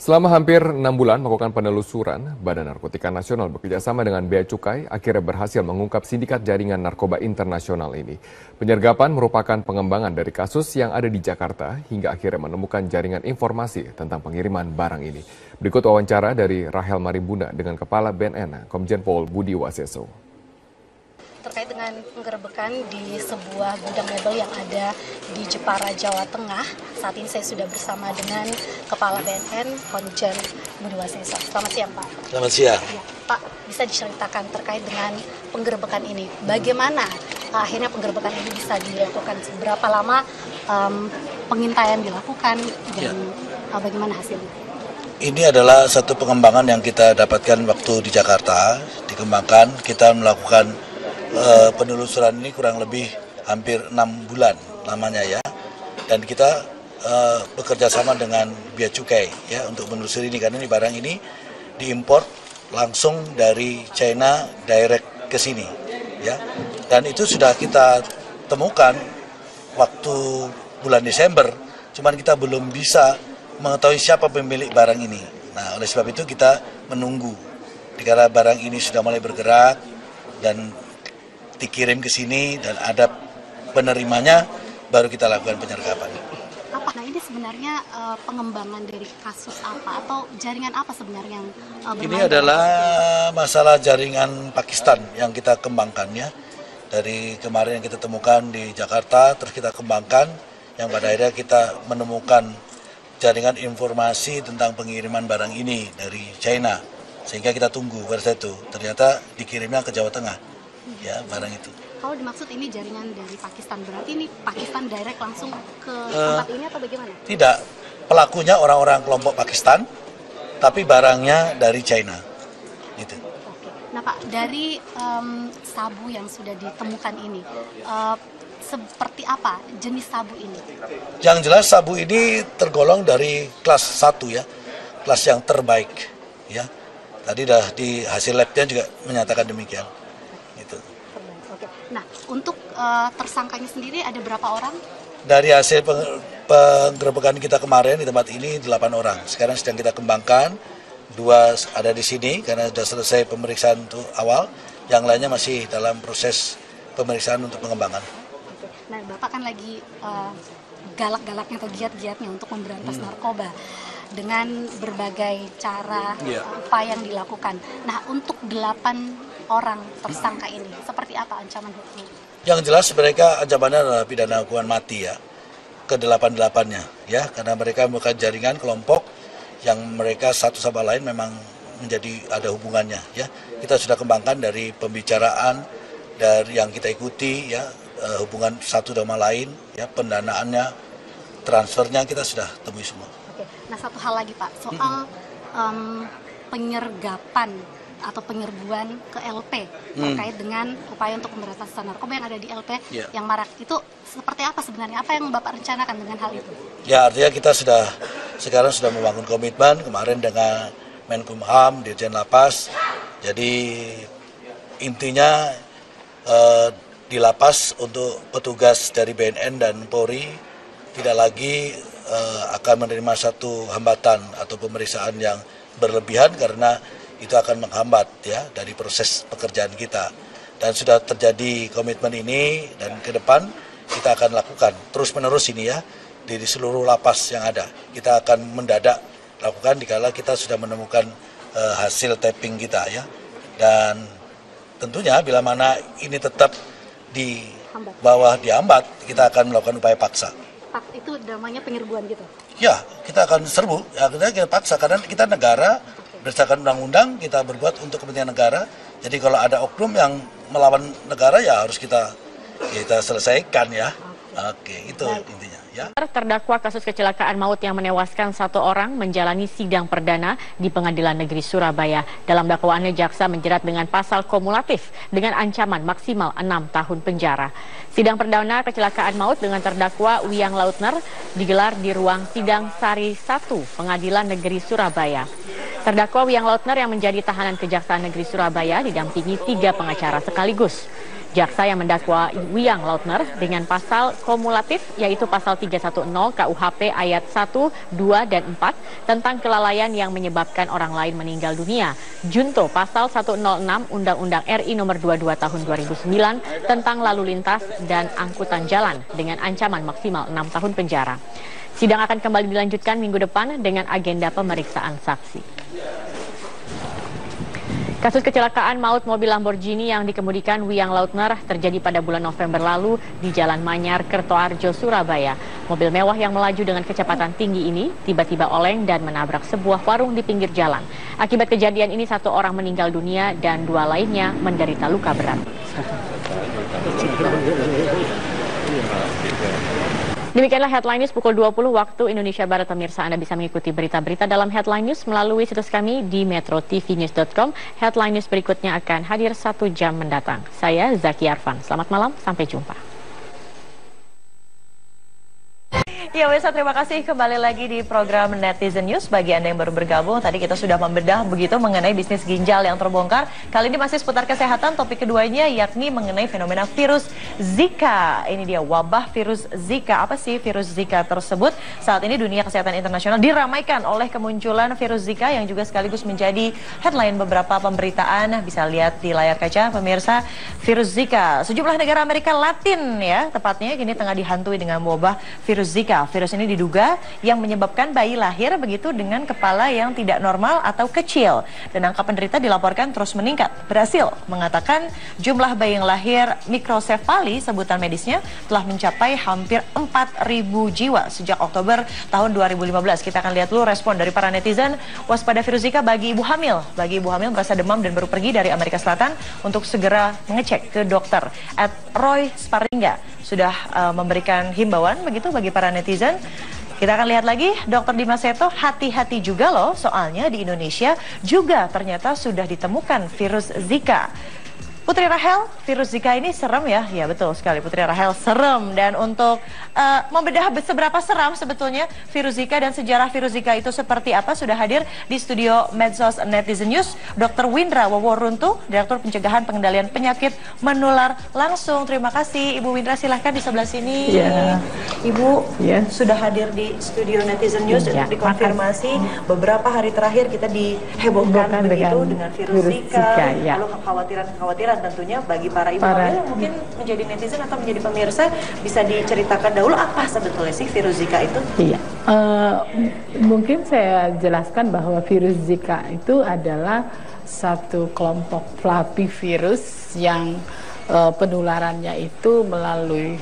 Selama hampir 6 bulan melakukan penelusuran, Badan Narkotika Nasional bekerjasama dengan Bea Cukai akhirnya berhasil mengungkap sindikat jaringan narkoba internasional ini. Penyergapan merupakan pengembangan dari kasus yang ada di Jakarta hingga akhirnya menemukan jaringan informasi tentang pengiriman barang ini. Berikut wawancara dari Rahel Maribunda dengan Kepala BNN, Komjen Pol Budi Waseso. Terkait dengan penggerebekan di sebuah gudang mebel yang ada di Jepara, Jawa Tengah. Saat ini saya sudah bersama dengan Kepala BNN, Komjen Budi Waseso. Selamat siang, Pak. Selamat siang. Ya, Pak, bisa diceritakan terkait dengan penggerebekan ini. Bagaimana akhirnya penggerebekan ini bisa dilakukan? Berapa lama pengintaian dilakukan dan bagaimana hasilnya? Ini adalah satu pengembangan yang kita dapatkan waktu di Jakarta. Dikembangkan, kita melakukan penelusuran ini kurang lebih hampir 6 bulan lamanya ya, dan kita bekerja sama dengan Bea Cukai ya untuk menelusuri ini, karena ini barang ini diimpor langsung dari China direct ke sini ya, dan itu sudah kita temukan waktu bulan Desember, cuman kita belum bisa mengetahui siapa pemilik barang ini. Nah, oleh sebab itu kita menunggu karena barang ini sudah mulai bergerak dan dikirim ke sini dan ada penerimanya, baru kita lakukan penyergapan. Nah, ini sebenarnya pengembangan dari kasus apa atau jaringan apa sebenarnya yang bermain? Ini adalah masalah jaringan Pakistan yang kita kembangkan ya. Dari kemarin yang kita temukan di Jakarta, terus kita kembangkan, yang pada akhirnya kita menemukan jaringan informasi tentang pengiriman barang ini dari China. Sehingga kita tunggu pada saat itu, ternyata dikirimnya ke Jawa Tengah. Ya, barang itu. Kalau dimaksud ini jaringan dari Pakistan, berarti ini Pakistan direct langsung ke tempat ini atau bagaimana? Tidak, pelakunya orang-orang kelompok Pakistan, tapi barangnya dari China. Gitu. Oke. Nah Pak, dari sabu yang sudah ditemukan ini, seperti apa jenis sabu ini? Yang jelas sabu ini tergolong dari kelas 1 ya, kelas yang terbaik. Ya. Tadi dah di hasil labnya juga menyatakan demikian. Gitu. Oke. Nah, untuk tersangkanya sendiri ada berapa orang? Dari hasil penggerebekan kita kemarin di tempat ini 8 orang. Sekarang sedang kita kembangkan, 2 ada di sini karena sudah selesai pemeriksaan untuk awal. Yang lainnya masih dalam proses pemeriksaan untuk pengembangan. Oke. Nah, Bapak kan lagi galak-galaknya atau giat-giatnya untuk memberantas narkoba dengan berbagai cara upaya yang dilakukan. Nah, untuk 8 orang tersangka ini, seperti apa ancaman hukum? Yang jelas mereka ancamannya adalah pidana hukuman mati ya, ke-8-8-nya ya, karena mereka bukan jaringan kelompok yang mereka satu sama lain memang menjadi ada hubungannya ya. Kita sudah kembangkan dari pembicaraan dari yang kita ikuti ya, hubungan satu sama lain ya, pendanaannya, transfernya kita sudah temui semua. Oke. Nah, satu hal lagi Pak, soal penyergapan atau penyerbuan ke LP terkait dengan upaya untuk pemberantasan narkoba yang ada di LP yang marak itu seperti apa sebenarnya? Apa yang Bapak rencanakan dengan hal itu? Ya, artinya kita sekarang sudah membangun komitmen kemarin dengan Menkumham, Dirjen Lapas. Jadi intinya di lapas untuk petugas dari BNN dan Polri tidak lagi akan menerima satu hambatan atau pemeriksaan yang berlebihan, karena itu akan menghambat ya dari proses pekerjaan kita. Dan sudah terjadi komitmen ini, dan ke depan kita akan lakukan terus-menerus ini ya di seluruh lapas yang ada. Kita akan mendadak lakukan dikala kita sudah menemukan hasil tapping kita ya. Dan tentunya bila mana ini tetap di bawah dihambat, kita akan melakukan upaya paksa. Pak, itu namanya penyerbuan gitu? Ya, kita akan serbu, ya, kita paksa karena kita negara. Berdasarkan undang-undang kita berbuat untuk kepentingan negara. Jadi kalau ada oknum yang melawan negara ya harus kita selesaikan ya. Oke, itu intinya ya. Terdakwa kasus kecelakaan maut yang menewaskan 1 orang menjalani sidang perdana di Pengadilan Negeri Surabaya. Dalam dakwaannya jaksa menjerat dengan pasal kumulatif dengan ancaman maksimal 6 tahun penjara. Sidang perdana kecelakaan maut dengan terdakwa Wiyang Lautner digelar di ruang sidang Sari 1 Pengadilan Negeri Surabaya. Terdakwa Wiyang Lautner yang menjadi tahanan Kejaksaan Negeri Surabaya didampingi 3 pengacara sekaligus. Jaksa yang mendakwa Wiyang Lautner dengan pasal kumulatif yaitu pasal 310 KUHP ayat 1, 2, dan 4 tentang kelalaian yang menyebabkan orang lain meninggal dunia. Junto pasal 106 Undang-Undang RI nomor 22 tahun 2009 tentang lalu lintas dan angkutan jalan dengan ancaman maksimal 6 tahun penjara. Sidang akan kembali dilanjutkan minggu depan dengan agenda pemeriksaan saksi. Kasus kecelakaan maut mobil Lamborghini yang dikemudikan Wiyang Lautner terjadi pada bulan November lalu di Jalan Manyar, Kertoarjo, Surabaya. Mobil mewah yang melaju dengan kecepatan tinggi ini tiba-tiba oleng dan menabrak sebuah warung di pinggir jalan. Akibat kejadian ini 1 orang meninggal dunia dan 2 lainnya menderita luka berat. Demikianlah Headline News pukul 20 waktu Indonesia Barat. Pemirsa, Anda bisa mengikuti berita-berita dalam Headline News melalui situs kami di metrotvnews.com. Headline News berikutnya akan hadir 1 jam mendatang. Saya Zaki Arfan. Selamat malam, sampai jumpa. Ya, Wesa, terima kasih kembali lagi di program Netizen News. Bagi Anda yang baru bergabung, tadi kita sudah membedah begitu mengenai bisnis ginjal yang terbongkar. Kali ini masih seputar kesehatan, topik keduanya yakni mengenai fenomena virus Zika. Ini dia wabah virus Zika. Apa sih virus Zika tersebut? Saat ini dunia kesehatan internasional diramaikan oleh kemunculan virus Zika yang juga sekaligus menjadi headline beberapa pemberitaan. Bisa lihat di layar kaca pemirsa, virus Zika. Sejumlah negara Amerika Latin ya, tepatnya kini tengah dihantui dengan wabah virus Zika. Virus ini diduga yang menyebabkan bayi lahir begitu dengan kepala yang tidak normal atau kecil. Dan angka penderita dilaporkan terus meningkat. Berhasil mengatakan jumlah bayi yang lahir mikrosefali, sebutan medisnya, telah mencapai hampir 4.000 jiwa sejak Oktober tahun 2015. Kita akan lihat dulu respon dari para netizen. Waspada virus Zika bagi ibu hamil. Bagi ibu hamil merasa demam dan baru pergi dari Amerika Selatan untuk segera mengecek ke dokter. Roy Sparinga sudah memberikan himbauan begitu bagi para netizen. Kita akan lihat lagi, Dr. Dimas Seto, hati-hati juga loh, soalnya di Indonesia juga ternyata sudah ditemukan virus Zika. Putri Rahel, virus Zika ini serem ya? Ya betul sekali, Putri Rahel, serem. Dan untuk membedah seberapa seram sebetulnya virus Zika dan sejarah virus Zika itu seperti apa, sudah hadir di studio Medsos Netizen News Dr. Windra Woworuntu, Direktur Pencegahan Pengendalian Penyakit Menular Langsung. Terima kasih Ibu Windra, silahkan di sebelah sini. Ya. Ibu sudah hadir di studio Netizen News untuk dikonfirmasi. Beberapa hari terakhir kita dihebohkan begitu dengan virus Zika, lalu kekhawatiran tentunya bagi para ibu hamil yang mungkin menjadi netizen atau menjadi pemirsa, bisa diceritakan dahulu apa sebetulnya sih virus Zika itu? Iya, mungkin saya jelaskan bahwa virus Zika itu adalah satu kelompok flavivirus yang penularannya itu melalui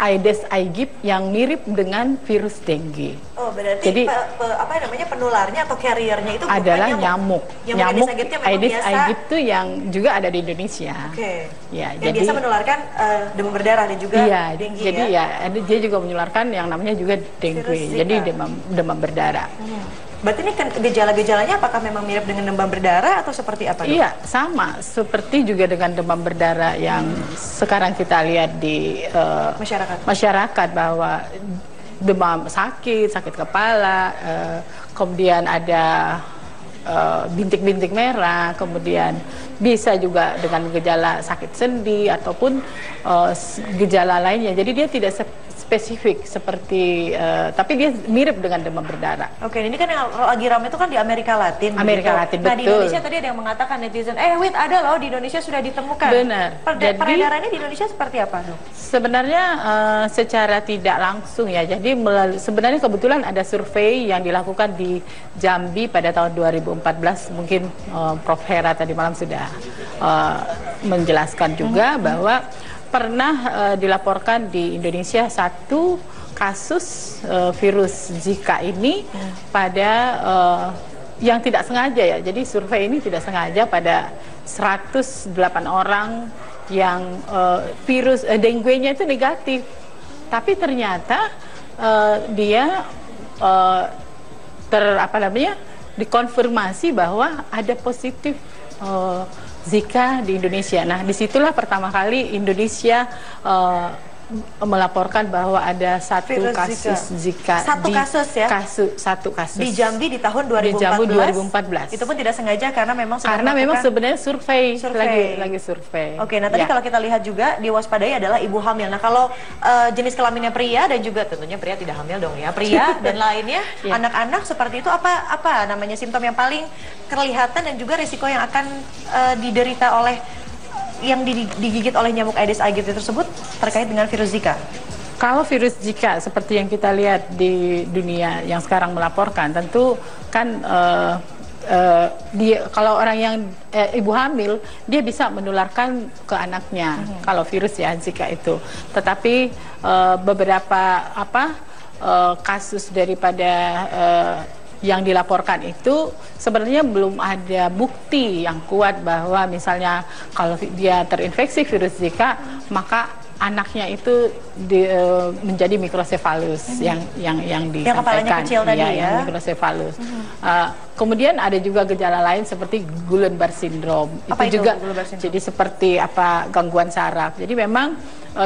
Aedes aegypti yang mirip dengan virus dengue. Oh, berarti jadi apa namanya, penularnya atau carrier-nya itu adalah nyamuk. Nyamuk Aedes aegypti itu yang juga ada di Indonesia. Oke. Ya, yang biasa menularkan demam berdarah dan juga dengue. Jadi dia juga menularkan yang namanya juga dengue. Jadi demam berdarah. Berarti ini kan gejala-gejalanya apakah memang mirip dengan demam berdarah atau seperti apa? Iya, sama. Seperti juga dengan demam berdarah yang sekarang kita lihat di masyarakat bahwa demam sakit kepala, kemudian ada bintik-bintik merah, kemudian bisa juga dengan gejala sakit sendi ataupun gejala lainnya. Jadi dia tidak spesifik seperti, tapi dia mirip dengan demam berdarah. Oke, ini kan yang lagi ramai itu kan di Amerika Latin. Latin, nah, betul. Di Indonesia tadi ada yang mengatakan netizen, Wit, ada loh di Indonesia sudah ditemukan. Benar. Peredarannya di Indonesia seperti apa dong? Sebenarnya secara tidak langsung ya. Jadi sebenarnya kebetulan ada survei yang dilakukan di Jambi pada tahun 2014. Mungkin Prof. Hera tadi malam sudah menjelaskan juga bahwa pernah dilaporkan di Indonesia satu kasus virus Zika ini pada yang tidak sengaja ya. Jadi survei ini tidak sengaja pada 108 orang yang virus dengue-nya itu negatif. Tapi ternyata dia dikonfirmasi bahwa ada positif Zika di Indonesia. Nah, disitulah pertama kali Indonesia melaporkan bahwa ada satu Virus kasus Zika. Satu kasus ya? Satu kasus. Di Jambi di tahun 2014? Di Jambi 2014. Itu pun tidak sengaja karena memang sebenarnya survei. Lagi survei. Oke, nah tadi kalau kita lihat juga diwaspadai adalah ibu hamil. Nah kalau jenis kelaminnya pria dan juga tentunya pria tidak hamil dong ya, pria dan lainnya, anak-anak seperti itu apa namanya simptom yang paling kelihatan dan juga risiko yang akan diderita oleh yang digigit oleh nyamuk Aedes aegypti tersebut terkait dengan virus Zika? Kalau virus Zika seperti yang kita lihat di dunia yang sekarang melaporkan, tentu kan kalau orang yang ibu hamil dia bisa menularkan ke anaknya kalau virus ya Zika itu. Tetapi beberapa kasus daripada yang dilaporkan itu sebenarnya belum ada bukti yang kuat bahwa misalnya kalau dia terinfeksi virus Zika maka anaknya itu menjadi mikrosefalus yang disampaikan. Yang kepalanya kecil tadi ya. Yang mikrosefalus. Kemudian ada juga gejala lain seperti Guillain-Barré syndrome. Apa itu juga syndrome? jadi seperti gangguan saraf. Jadi memang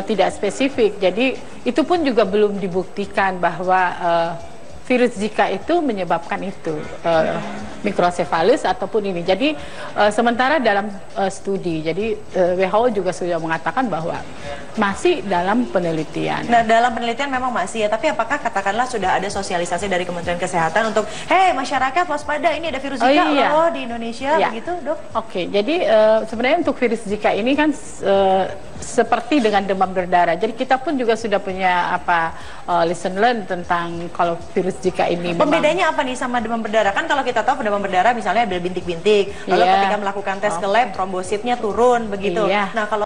tidak spesifik. Jadi itu pun juga belum dibuktikan bahwa virus Zika itu menyebabkan itu mikrosefalus ataupun ini. Jadi sementara dalam studi, jadi WHO juga sudah mengatakan bahwa masih dalam penelitian. Nah dalam penelitian memang masih ya, tapi apakah katakanlah sudah ada sosialisasi dari Kementerian Kesehatan untuk, hei masyarakat waspada ini ada virus Zika loh di Indonesia, begitu dok? Oke, jadi sebenarnya untuk virus Zika ini kan seperti dengan demam berdarah. Jadi kita pun juga sudah punya lesson learn tentang kalau virus Zika ini. Pembedanya apa nih sama demam berdarah? Kan kalau kita tahu demam berdarah misalnya ada bintik-bintik, lalu ketika melakukan tes ke lab trombositnya turun begitu. Nah kalau